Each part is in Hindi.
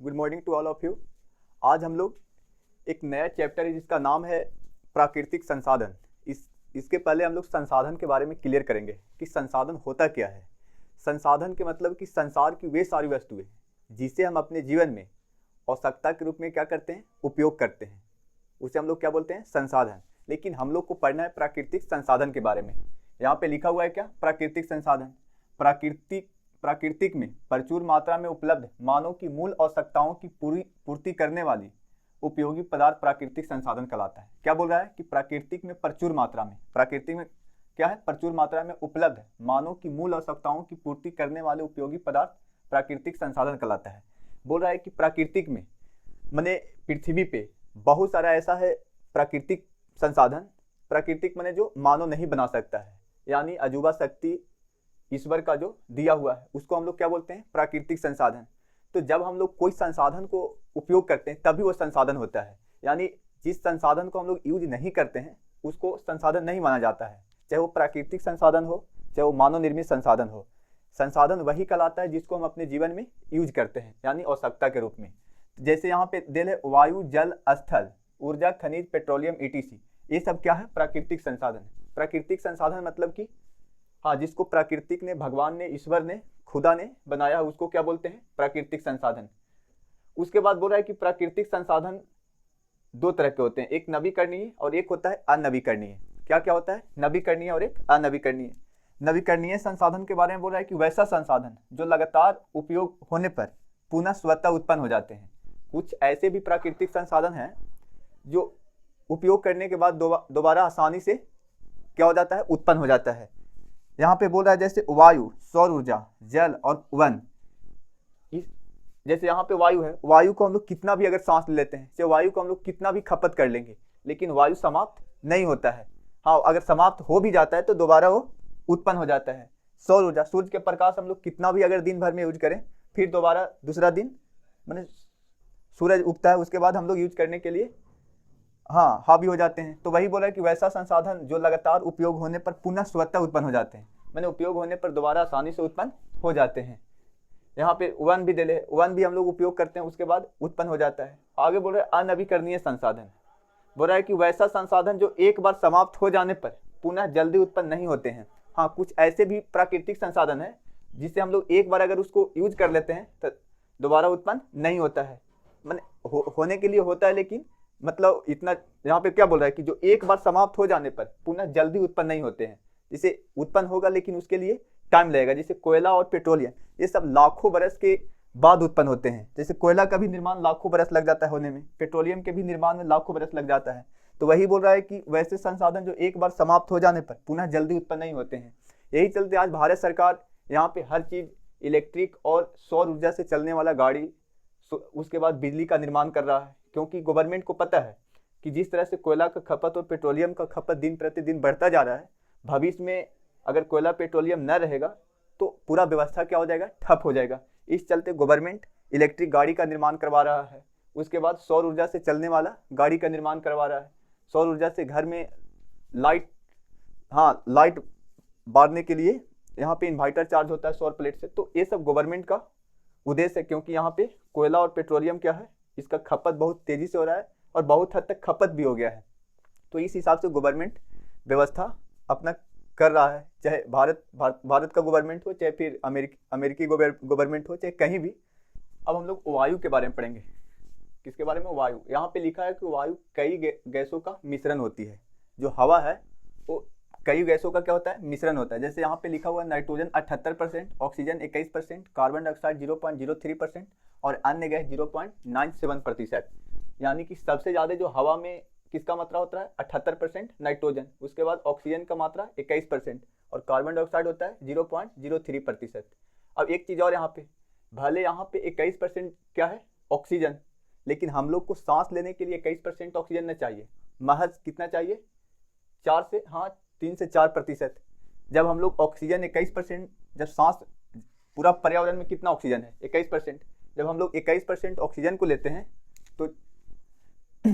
Good morning to all of you. आज हम लोग एक नया चैप्टर है जिसका नाम है प्राकृतिक संसाधन। इसके पहले हम लोग संसाधन के बारे में क्लियर करेंगे कि संसाधन होता क्या है। संसाधन के मतलब कि संसार की वे सारी वस्तुएं जिसे हम अपने जीवन में आवश्यकता के रूप में क्या करते हैं, उपयोग करते हैं, उसे हम लोग क्या बोलते हैं, संसाधन। लेकिन हम लोग को पढ़ना है प्राकृतिक संसाधन के बारे में। यहाँ पे लिखा हुआ है क्या, प्राकृतिक संसाधन। प्राकृतिक में प्रचुर मात्रा में उपलब्ध मानव की मूल आवश्यकताओं की पूर्ति करने वाली उपयोगी पदार्थ प्राकृतिक संसाधन कहलाता है। क्या बोल रहा है कि प्राकृतिक में प्रचुर मात्रा में, प्राकृतिक में क्या है, प्रचुर मात्रा में उपलब्ध मानव की मूल आवश्यकताओं की पूर्ति करने वाले उपयोगी पदार्थ प्राकृतिक संसाधन कहलाता है। बोल रहा है कि प्राकृतिक में माने पृथ्वी पे बहुत सारा ऐसा है प्राकृतिक संसाधन। प्राकृतिक माने जो मानव नहीं बना सकता है, यानी अजूबा शक्ति ईश्वर का जो दिया हुआ है, उसको हम लोग क्या बोलते हैं, प्राकृतिक संसाधन। तो जब हम लोग कोई संसाधन को उपयोग करते हैं तभी वो संसाधन होता है। यानी जिस संसाधन को हम लोग यूज नहीं करते हैं उसको संसाधन नहीं माना जाता है, चाहे वो प्राकृतिक संसाधन हो चाहे वो मानव निर्मित संसाधन हो। संसाधन वही कहलाता है जिसको हम अपने जीवन में यूज करते हैं, यानी आवश्यकता के रूप में। जैसे यहाँ पे दिल है वायु, जल, स्थल, ऊर्जा, खनिज, पेट्रोलियम, ईटीसी, ये सब क्या है, प्राकृतिक संसाधन। प्राकृतिक संसाधन मतलब कि हाँ, जिसको प्राकृतिक ने, भगवान ने, ईश्वर ने, खुदा ने बनाया, उसको क्या बोलते हैं, प्राकृतिक संसाधन। उसके बाद बोल रहा है कि प्राकृतिक संसाधन दो तरह के होते हैं, एक नवीकरणीय और एक होता है अनवीकरणीय। क्या क्या होता है, नवीकरणीय और एक अनवीकरणीय। नवीकरणीय संसाधन के बारे में बोल रहा है कि वैसा संसाधन जो लगातार उपयोग होने पर पुनः स्वतः उत्पन्न हो जाते हैं। कुछ ऐसे भी प्राकृतिक संसाधन हैं जो उपयोग करने के बाद दोबारा आसानी से क्या हो जाता है, उत्पन्न हो जाता है। यहाँ पे बोल रहा है जैसे वायु, सौर ऊर्जा, जल और वन। जैसे यहाँ पे वायु है, वायु को हम लोग कितना भी अगर सांस लेते हैं, चाहे वायु को हम लोग कितना भी खपत कर लेंगे, लेकिन वायु समाप्त नहीं होता है। हाँ, अगर समाप्त हो भी जाता है तो दोबारा वो उत्पन्न हो जाता है। सौर ऊर्जा, सूर्य के प्रकाश हम लोग कितना भी अगर दिन भर में यूज करें, फिर दोबारा दूसरा दिन मैंने सूरज उगता है, उसके बाद हम लोग यूज करने के लिए हाँ हावी हो जाते हैं। तो वही बोला है कि वैसा संसाधन जो लगातार उपयोग होने पर पुनः स्वतः उत्पन्न हो जाते हैं, मैंने उपयोग होने पर दोबारा आसानी से उत्पन्न हो जाते हैं। यहाँ पे वन भी दिले, वन भी हम लोग उपयोग करते हैं, उसके बाद उत्पन्न हो जाता है। आगे बोल रहे हैं अनवीकरणीय संसाधन। बोल रहा है कि वैसा संसाधन जो एक बार समाप्त हो जाने पर पुनः जल्दी उत्पन्न नहीं होते हैं। हाँ, कुछ ऐसे भी प्राकृतिक संसाधन है जिससे हम लोग एक बार अगर उसको यूज कर लेते हैं तो दोबारा उत्पन्न नहीं होता है। मैंने होने के लिए होता है, लेकिन मतलब इतना यहाँ पे क्या बोल रहा है कि जो एक बार समाप्त हो जाने पर पुनः जल्दी उत्पन्न नहीं होते हैं। जिसे उत्पन्न होगा लेकिन उसके लिए टाइम लगेगा। जैसे कोयला और पेट्रोलियम, ये सब लाखों बरस के बाद उत्पन्न होते हैं। जैसे कोयला का भी निर्माण लाखों बरस लग जाता है होने में, पेट्रोलियम के भी निर्माण में लाखों बरस लग जाता है। तो वही बोल रहा है कि वैसे संसाधन जो एक बार समाप्त हो जाने पर पुनः जल्दी उत्पन्न नहीं होते हैं। यही चलते आज भारत सरकार यहाँ पे हर चीज इलेक्ट्रिक और सौर ऊर्जा से चलने वाला गाड़ी, उसके बाद बिजली का निर्माण कर रहा है, क्योंकि गवर्नमेंट को पता है कि जिस तरह से कोयला का खपत और पेट्रोलियम का खपत दिन प्रतिदिन बढ़ता जा रहा है, भविष्य में अगर कोयला पेट्रोलियम न रहेगा तो पूरा व्यवस्था क्या हो जाएगा, ठप हो जाएगा। इस चलते गवर्नमेंट इलेक्ट्रिक गाड़ी का निर्माण करवा रहा है, उसके बाद सौर ऊर्जा से चलने वाला गाड़ी का निर्माण करवा रहा है। सौर ऊर्जा से घर में लाइट बांधने के लिए यहाँ पे इन्वर्टर चार्ज होता है सौर प्लेट से। तो ये सब गवर्नमेंट का उद्देश्य है, क्योंकि यहाँ पे कोयला और पेट्रोलियम क्या है, इसका खपत बहुत तेजी से हो रहा है और बहुत हद तक खपत भी हो गया है। तो इस हिसाब से गवर्नमेंट व्यवस्था अपना कर रहा है, चाहे भारत का गवर्नमेंट हो, चाहे फिर अमेरिकी गवर्नमेंट हो, चाहे कहीं भी। अब हम लोग वायु के बारे में पढ़ेंगे। किसके बारे में, वायु। यहाँ पे लिखा है कि वायु कई गैसों का मिश्रण होती है। जो हवा है वो कई गैसों का क्या होता है, मिश्रण होता है। जैसे यहाँ पे लिखा हुआ है नाइट्रोजन 78%, ऑक्सीजन 21%, कार्बन डाइऑक्साइड 0.03% और अन्य गैस 0.97%। यानी कि सबसे ज़्यादा जो हवा में किसका मात्रा होता है, 78% नाइट्रोजन, उसके बाद ऑक्सीजन का मात्रा 21% और कार्बन डाइऑक्साइड होता है 0.03%। अब एक चीज़ और, यहाँ पे भले यहाँ पे 21% क्या है, ऑक्सीजन, लेकिन हम लोग को सांस लेने के लिए 21% ऑक्सीजन न चाहिए, महज कितना चाहिए, 3 से 4%। जब हम लोग ऑक्सीजन 21%, जब सांस, पूरा पर्यावरण में कितना ऑक्सीजन है, 21%, जब हम लोग 21% ऑक्सीजन को लेते हैं तो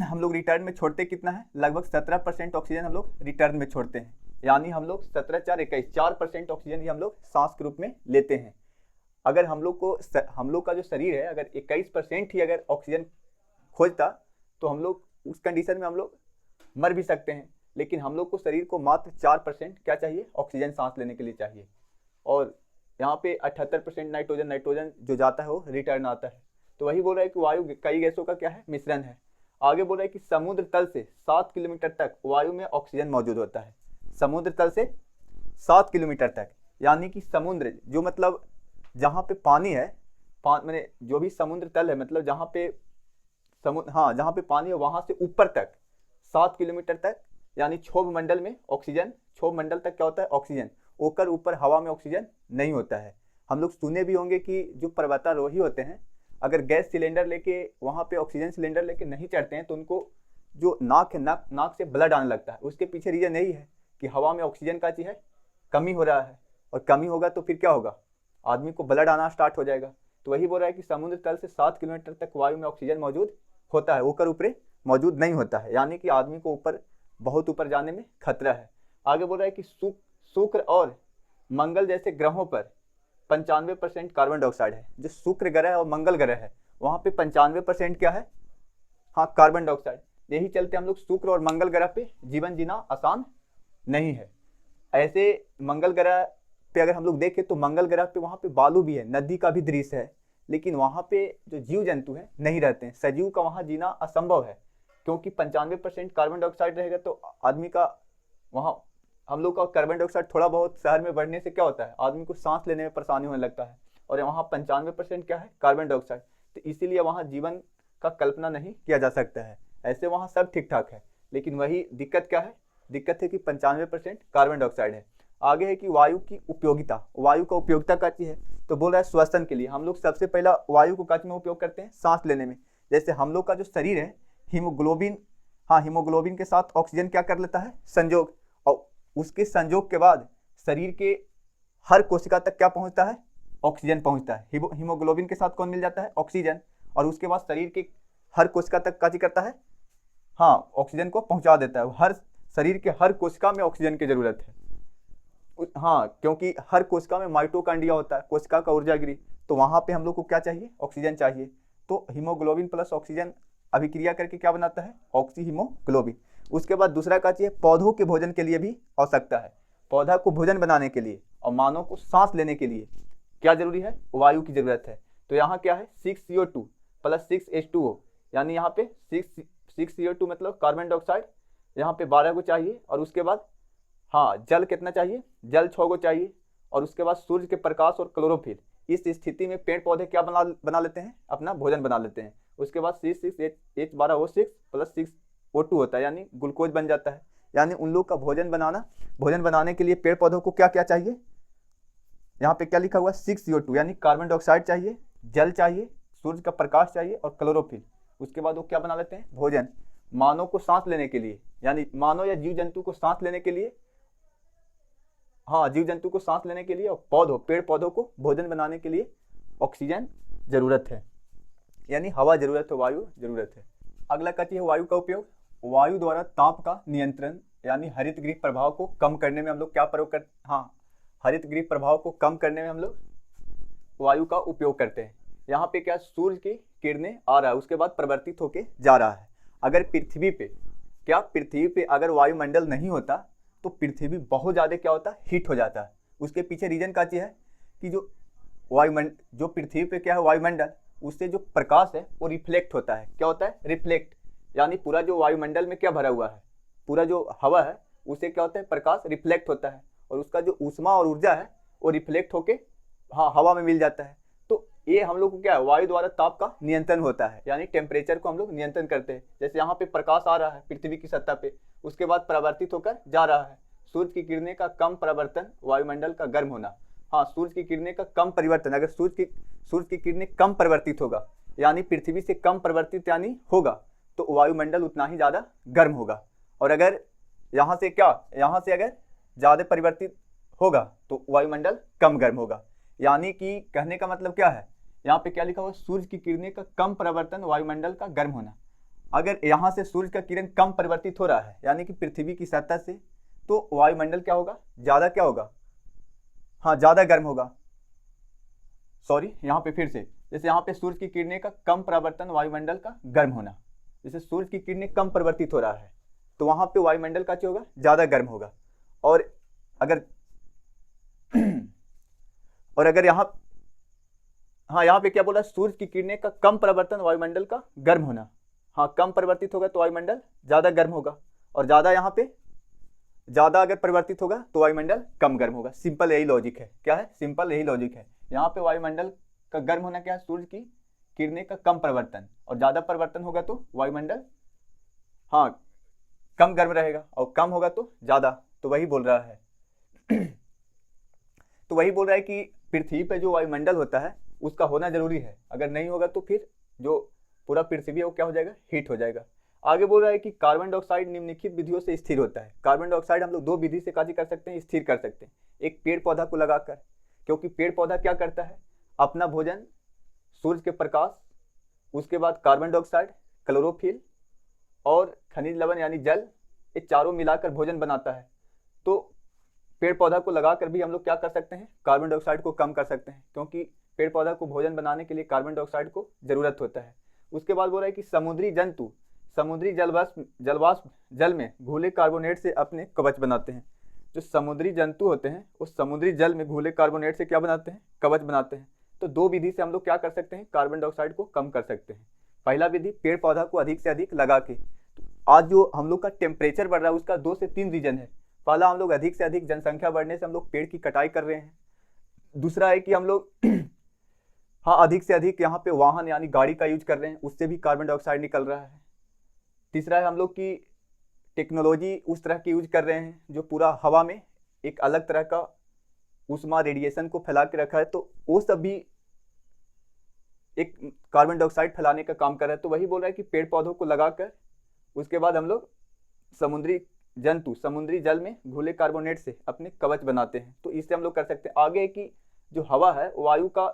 हम लोग रिटर्न में छोड़ते कितना है, लगभग 17% ऑक्सीजन हम लोग रिटर्न में छोड़ते हैं। यानी हम लोग 17 4 21 4% ऑक्सीजन ही हम लोग सांस के रूप में लेते हैं। अगर हम लोग का जो शरीर है अगर 21% ही अगर ऑक्सीजन खोजता तो हम लोग उस कंडीशन में हम लोग मर भी सकते हैं, लेकिन हम लोग को शरीर को मात्र 4% क्या चाहिए, ऑक्सीजन सांस लेने के लिए चाहिए। और यहाँ पे 78% नाइट्रोजन जो जाता है वो रिटर्न आता है। तो वही बोल रहा है कि वायु कई गैसों का क्या है, मिश्रण है। आगे बोल रहा है कि समुद्र तल से 7 किलोमीटर तक वायु में ऑक्सीजन मौजूद होता है। समुद्र तल से 7 किलोमीटर तक, यानी कि समुद्र जो मतलब जहाँ पे पानी है, मैंने जो भी समुद्र तल है मतलब जहाँ पे जहाँ पे पानी है वहाँ से ऊपर तक 7 किलोमीटर तक, यानी क्षोभ मंडल में ऑक्सीजन, क्षोभ मंडल तक क्या होता है, ऑक्सीजन। ओकर ऊपर हवा में ऑक्सीजन नहीं होता है। हम लोग सुने भी होंगे कि जो पर्वतारोही होते हैं अगर गैस सिलेंडर लेके वहाँ पे ऑक्सीजन सिलेंडर लेके नहीं चढ़ते हैं तो उनको जो नाक है, नाक से ब्लड आने लगता है। उसके पीछे रीजन यही है कि हवा में ऑक्सीजन का चीज़ है, कमी हो रहा है, और कमी होगा तो फिर क्या होगा, आदमी को ब्लड आना स्टार्ट हो जाएगा। तो वही बोल रहा है कि समुद्र तल से 7 किलोमीटर तक वायु में ऑक्सीजन मौजूद होता है, ऊपर ऊपर मौजूद नहीं होता है, यानी कि आदमी को ऊपर बहुत ऊपर जाने में खतरा है। आगे बोल रहा है कि शुक्र और मंगल जैसे ग्रहों पर 95% कार्बन डाइऑक्साइड है। जो शुक्र ग्रह और मंगल ग्रह है वहाँ पे 95% क्या है, हाँ, कार्बन डाइऑक्साइड। यही चलते हम लोग शुक्र और मंगल ग्रह पे जीवन जीना आसान नहीं है। ऐसे मंगल ग्रह पे अगर हम लोग देखें तो मंगल ग्रह पे वहाँ पे बालू भी है, नदी का भी दृश्य है, लेकिन वहाँ पे जो जीव जंतु हैं नहीं रहते हैं। सजीव का वहाँ जीना असंभव है, क्योंकि 95% कार्बन डाइऑक्साइड रहेगा तो आदमी का वहाँ, हम लोग का कार्बन डाइऑक्साइड थोड़ा बहुत शहर में बढ़ने से क्या होता है, आदमी को सांस लेने में परेशानी होने लगता है, और वहाँ 95% क्या है, कार्बन डाइऑक्साइड। तो इसीलिए वहाँ जीवन का कल्पना नहीं किया जा सकता है। ऐसे वहाँ सब ठीक ठाक है, लेकिन वही दिक्कत क्या है, दिक्कत है कि 95% कार्बन डाइऑक्साइड है। आगे है कि वायु की उपयोगिता, वायु का उपयोगिता क्या चीज़ है, तो बोल रहा है श्वसन के लिए। हम लोग सबसे पहला वायु को क्या में उपयोग करते हैं, सांस लेने में। जैसे हम लोग का जो शरीर है हीमोग्लोबिन, हाँ, हीमोग्लोबिन के साथ ऑक्सीजन क्या कर लेता है, संयोग, और उसके संयोग के बाद शरीर के हर कोशिका तक क्या पहुंचता है, ऑक्सीजन पहुंचता है। हीमोग्लोबिन के साथ कौन मिल जाता है, ऑक्सीजन, और उसके बाद शरीर के हर कोशिका तक क्या करता है, हाँ, ऑक्सीजन को पहुंचा देता है। हर शरीर के हर कोशिका में ऑक्सीजन की जरूरत है, हाँ, क्योंकि हर कोशिका में माइटोकॉन्ड्रिया होता है, कोशिका का ऊर्जा गृह, तो वहाँ पे हम लोग को क्या चाहिए, ऑक्सीजन चाहिए। तो हीमोग्लोबिन प्लस ऑक्सीजन अभिक्रिया करके क्या बनाता है, ऑक्सी हीमोग्लोबिन। उसके बाद दूसरा क्या चाहिए, पौधों के भोजन के लिए भी आवश्यकता है। पौधा को भोजन बनाने के लिए और मानव को सांस लेने के लिए क्या जरूरी है, वायु की जरूरत है। तो यहाँ क्या है, 6CO2 प्लस 6H2O, यानी यहाँ पे 6CO2 मतलब कार्बन डाइऑक्साइड, यहाँ पे 12 को चाहिए, और उसके बाद हाँ, जल कितना चाहिए, जल 6 को चाहिए, और उसके बाद सूर्य के प्रकाश और क्लोरोफिल। इस स्थिति में पेड़ पौधे क्या बना लेते हैं, अपना भोजन बना लेते हैं। उसके बाद C6H12O6 प्लस 6O2 होता है, यानी ग्लूकोज बन जाता है। यानी उन लोग का भोजन बनाने के लिए पेड़ पौधों को क्या क्या चाहिए, यहाँ पे क्या लिखा हुआ है, 6CO2, यानी कार्बन डाइऑक्साइड चाहिए, जल चाहिए, सूर्य का प्रकाश चाहिए और क्लोरोफिल। उसके बाद वो क्या बना लेते हैं, भोजन। मानव को सांस लेने के लिए, यानी मानव या जीव जंतु को सांस लेने के लिए, हाँ, जीव जंतु को सांस लेने के लिए, और पेड़ पौधों को भोजन बनाने के लिए ऑक्सीजन जरूरत है, यानी हवा जरूरत है, वायु जरूरत है। अगला क्या है, वायु का उपयोग। वायु द्वारा ताप का नियंत्रण, यानी हरित गृह प्रभाव को कम करने में हम लोग क्या प्रयोग करते, हाँ, हरित गृह प्रभाव को कम करने में हम लोग वायु का उपयोग करते हैं। यहाँ पे क्या, सूर्य की किरणें आ रहा है, उसके बाद परिवर्तित होके जा रहा है। अगर पृथ्वी पे अगर वायुमंडल नहीं होता तो पृथ्वी बहुत ज़्यादा क्या होता है, हीट हो जाता है। उसके पीछे रीजन क्या चीज़ है कि जो पृथ्वी पे क्या है, वायुमंडल, उससे जो प्रकाश है वो रिफ्लेक्ट होता है। क्या होता है, रिफ्लेक्ट, यानी पूरा जो वायुमंडल में क्या भरा हुआ है, पूरा जो हवा है उससे क्या होता है, प्रकाश रिफ्लेक्ट होता है, और उसका जो ऊष्मा और ऊर्जा है वो रिफ्लेक्ट होके हाँ हवा में मिल जाता है। तो ये हम लोग को क्या है, वायु द्वारा ताप का नियंत्रण होता है, यानी टेम्परेचर को हम लोग नियंत्रण करते हैं। जैसे यहाँ पे प्रकाश आ रहा है पृथ्वी की सतह पे, उसके बाद परावर्तित होकर जा रहा है। सूर्य की किरणें का कम परावर्तन, वायुमंडल का गर्म होना, हाँ, सूर्य की किरणें का कम परिवर्तन, अगर सूर्य की किरणें कम परिवर्तित होगा, यानी पृथ्वी से कम परिवर्तित यानी होगा, तो वायुमंडल उतना ही ज़्यादा गर्म होगा। और अगर यहाँ से अगर ज़्यादा परिवर्तित होगा तो वायुमंडल कम गर्म होगा। यानी कि कहने का मतलब क्या है, यहाँ पे क्या लिखा हुआ, सूर्य की किरणें का कम परिवर्तन, वायुमंडल का गर्म होना। अगर यहाँ से सूर्य का किरण कम परिवर्तित हो रहा है, यानी कि पृथ्वी की सतह से, तो वायुमंडल क्या होगा, ज़्यादा क्या होगा, हाँ, ज़्यादा गर्म होगा। सॉरी यहाँ पे फिर से, जैसे यहाँ पे सूर्य की किरणें का कम परावर्तन, वायुमंडल का गर्म होना। जैसे सूर्य की किरणें कम परिवर्तित हो रहा है तो वहाँ पे वायुमंडल का क्या होगा, ज़्यादा गर्म होगा। और अगर और अगर यहाँ, हाँ यहाँ पे क्या बोला, सूर्य की किरणें का कम परावर्तन, वायुमंडल का गर्म होना। हाँ, कम परिवर्तित होगा तो वायुमंडल ज़्यादा गर्म होगा, और ज़्यादा यहाँ पे ज़्यादा अगर परिवर्तित होगा तो वायुमंडल कम गर्म होगा। सिंपल यही लॉजिक है। क्या है, सिंपल यही लॉजिक है। यहाँ पे वायुमंडल का गर्म होना क्या है, सूर्य की किरणें का कम परिवर्तन, और ज़्यादा परिवर्तन होगा तो वायुमंडल हाँ कम गर्म रहेगा, और कम होगा तो ज़्यादा। तो वही बोल रहा है तो वही बोल रहा है कि पृथ्वी पे जो वायुमंडल होता है उसका होना जरूरी है, अगर नहीं होगा तो फिर जो पूरा पृथ्वी है वो क्या हो जाएगा, हीट हो जाएगा। आगे बोल रहा है कि कार्बन डाइऑक्साइड निम्नलिखित विधियों से स्थिर होता है। कार्बन डाइऑक्साइड हम लोग दो विधि से काजी कर सकते हैं, स्थिर कर सकते हैं। एक पेड़ पौधा को लगाकर, क्योंकि पेड़ पौधा क्या करता है, अपना भोजन सूर्य के प्रकाश, उसके बाद कार्बन डाइऑक्साइड, क्लोरोफिल और खनिज लवण यानी जल, ये चारों मिलाकर भोजन बनाता है। तो पेड़ पौधा को लगाकर भी हम लोग क्या कर सकते हैं, कार्बन डाइऑक्साइड को कम कर सकते हैं, क्योंकि पेड़ पौधा को भोजन बनाने के लिए कार्बन डाइऑक्साइड को जरूरत होता है। उसके बाद बोल रहा है कि समुद्री जंतु समुद्री जलवाष्प जल में घुले कार्बोनेट से अपने कवच बनाते हैं। जो समुद्री जंतु होते हैं वो समुद्री जल में घुले कार्बोनेट से क्या बनाते हैं, कवच बनाते हैं। तो दो विधि से हम लोग क्या कर सकते हैं, कार्बन डाइऑक्साइड को कम कर सकते हैं। पहला विधि, पेड़ पौधा को अधिक से अधिक लगा के। आज जो हम लोग का टेम्परेचर बढ़ रहा है उसका 2 से 3 रीजन है। पहला, हम लोग अधिक से अधिक जनसंख्या बढ़ने से हम लोग पेड़ की कटाई कर रहे हैं। दूसरा है कि हम लोग हाँ अधिक से अधिक यहाँ पे वाहन यानी गाड़ी का यूज कर रहे हैं, उससे भी कार्बन डाइऑक्साइड निकल रहा है। तीसरा है हम लोग की टेक्नोलॉजी उस तरह की यूज कर रहे हैं जो पूरा हवा में एक अलग तरह का ऊष्मा रेडिएशन को फैला के रखा है, तो वो सब भी एक कार्बन डाइऑक्साइड फैलाने का काम कर रहा है। तो वही बोल रहा है कि पेड़ पौधों को लगाकर उसके बाद हम लोग समुद्री जंतु समुद्री जल में घुले कार्बोनेट से अपने कवच बनाते हैं। तो इससे हम लोग कर सकते हैं। आगे की जो हवा है, वायु का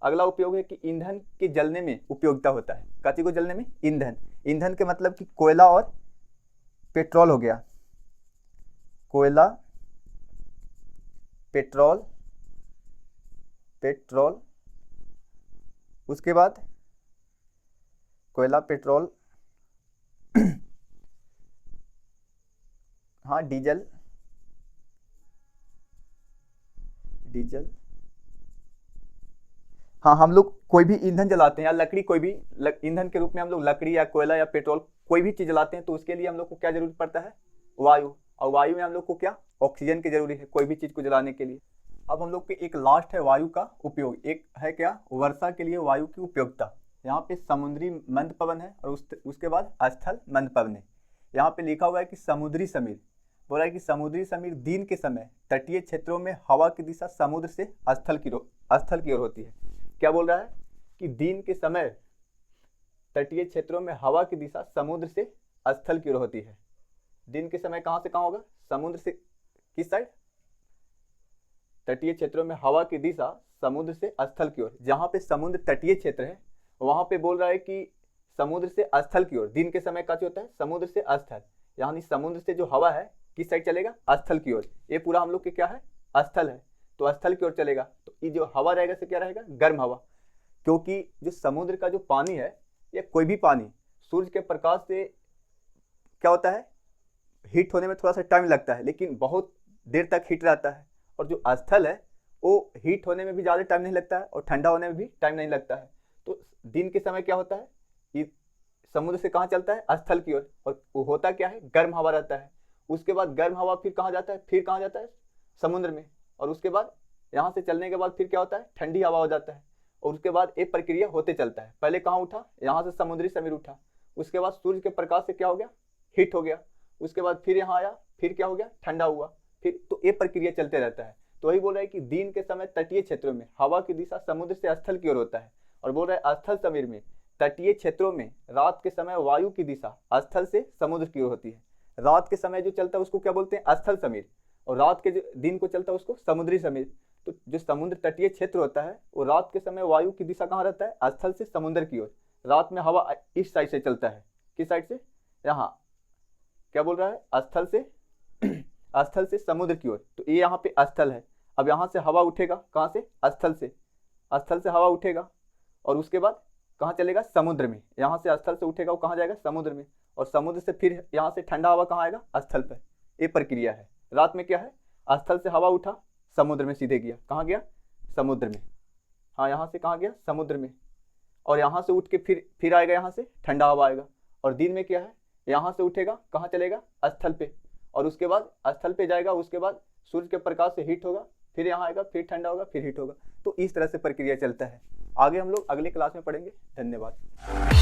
अगला उपयोग है कि ईंधन के जलने में उपयोगिता होता है। काची को जलने में, ईंधन। ईंधन के मतलब कि कोयला और पेट्रोल हो गया, कोयला, पेट्रोल, उसके बाद कोयला, पेट्रोल, हाँ डीजल, हाँ हम लोग कोई भी ईंधन जलाते हैं या लकड़ी, कोई भी ईंधन के रूप में हम लोग लकड़ी या कोयला या पेट्रोल कोई भी चीज जलाते हैं, तो उसके लिए हम लोग को क्या जरूरत पड़ता है, वायु। और वायु में हम लोग को क्या, ऑक्सीजन की जरूरी है कोई भी चीज को जलाने के लिए। अब हम लोग के एक लास्ट है वायु का उपयोग। एक है क्या, वर्षा के लिए वायु की उपयोगिता। यहाँ पे समुद्री मंद पवन है और उसके बाद स्थल मंद पवन है। यहाँ पे लिखा हुआ है कि समुद्री समीर, बोला है कि समुद्री समीर दिन के समय तटीय क्षेत्रों में हवा की दिशा समुद्र से स्थल की ओर होती है। क्या बोल रहा है कि दिन के समय तटीय क्षेत्रों में हवा की दिशा समुद्र से स्थल की ओर होती है। दिन के समय कहां से कहां होगा, समुद्र से किस साइड, तटीय क्षेत्रों में हवा की दिशा समुद्र से स्थल की ओर। जहां पे समुद्र तटीय क्षेत्र है वहां पे बोल रहा है कि समुद्र से स्थल की ओर। दिन के समय का होता है समुद्र से स्थल, यानी समुद्र से जो हवा है किस साइड चलेगा, स्थल की ओर। ये पूरा हम लोग के क्या है, स्थल है, तो स्थल की ओर चलेगा। तो ये जो हवा रहेगा से क्या रहेगा, गर्म हवा। क्योंकि जो समुद्र का जो पानी है या कोई भी पानी सूर्य के प्रकाश से क्या होता है, हीट होने में थोड़ा सा टाइम लगता है, लेकिन बहुत देर तक हीट रहता है। और जो स्थल है वो हीट होने में भी ज़्यादा टाइम नहीं लगता है और ठंडा होने में भी टाइम नहीं लगता है। तो दिन के समय क्या होता है, ये समुद्र से कहाँ चलता है, स्थल की ओर, और वो होता क्या है, गर्म हवा रहता है। उसके बाद गर्म हवा फिर कहाँ जाता है, फिर कहाँ जाता है, समुद्र में। और उसके बाद यहाँ से चलने के बाद फिर क्या होता है, ठंडी हवा हो जाता है। और उसके बाद एक प्रक्रिया होते चलता है। पहले कहाँ उठा, यहाँ से समुद्री समीर उठा, उसके बाद सूर्य के प्रकाश से क्या हो गया, हीट हो गया। उसके बाद फिर यहाँ आया, फिर क्या हो गया, ठंडा हुआ, फिर तो ये प्रक्रिया चलते रहता है। तो वही बोल रहा है कि दिन के समय तटीय क्षेत्रों में हवा की दिशा समुद्र से स्थल की ओर होता है। और बोल रहा है स्थल समीर में तटीय क्षेत्रों में रात के समय वायु की दिशा स्थल से समुद्र की ओर होती है। रात के समय जो चलता है उसको क्या बोलते हैं, स्थल समीर, और रात के जो दिन को चलता है उसको समुद्री समीर। तो जो समुद्र तटीय क्षेत्र होता है वो रात के समय वायु की दिशा कहाँ रहता है, स्थल से समुद्र की ओर। रात में हवा इस साइड से चलता है, किस साइड से, यहाँ क्या बोल रहा है, स्थल से समुद्र की ओर। तो ये यहाँ पे स्थल है। अब यहाँ से हवा उठेगा कहाँ से, स्थल से, स्थल से हवा उठेगा और उसके बाद कहाँ चलेगा, समुद्र में। यहाँ से स्थल से उठेगा वो कहाँ जाएगा, समुद्र में, और समुद्र से फिर यहाँ से ठंडा हवा कहाँ आएगा, स्थल पर। ये प्रक्रिया है। रात में क्या है, स्थल से हवा उठा, समुद्र में सीधे गया, कहाँ गया, समुद्र में। हाँ, यहाँ से कहाँ गया, समुद्र में, और यहाँ से उठ के फिर आएगा, यहाँ से ठंडा हवा आएगा। और दिन में क्या है, यहाँ से उठेगा, कहाँ चलेगा, स्थल पे, और उसके बाद स्थल पे जाएगा, उसके बाद सूर्य के प्रकाश से हीट होगा, फिर यहाँ आएगा, फिर ठंडा होगा, फिर हीट होगा। तो इस तरह से प्रक्रिया चलता है। आगे हम लोग अगली क्लास में पढ़ेंगे। धन्यवाद।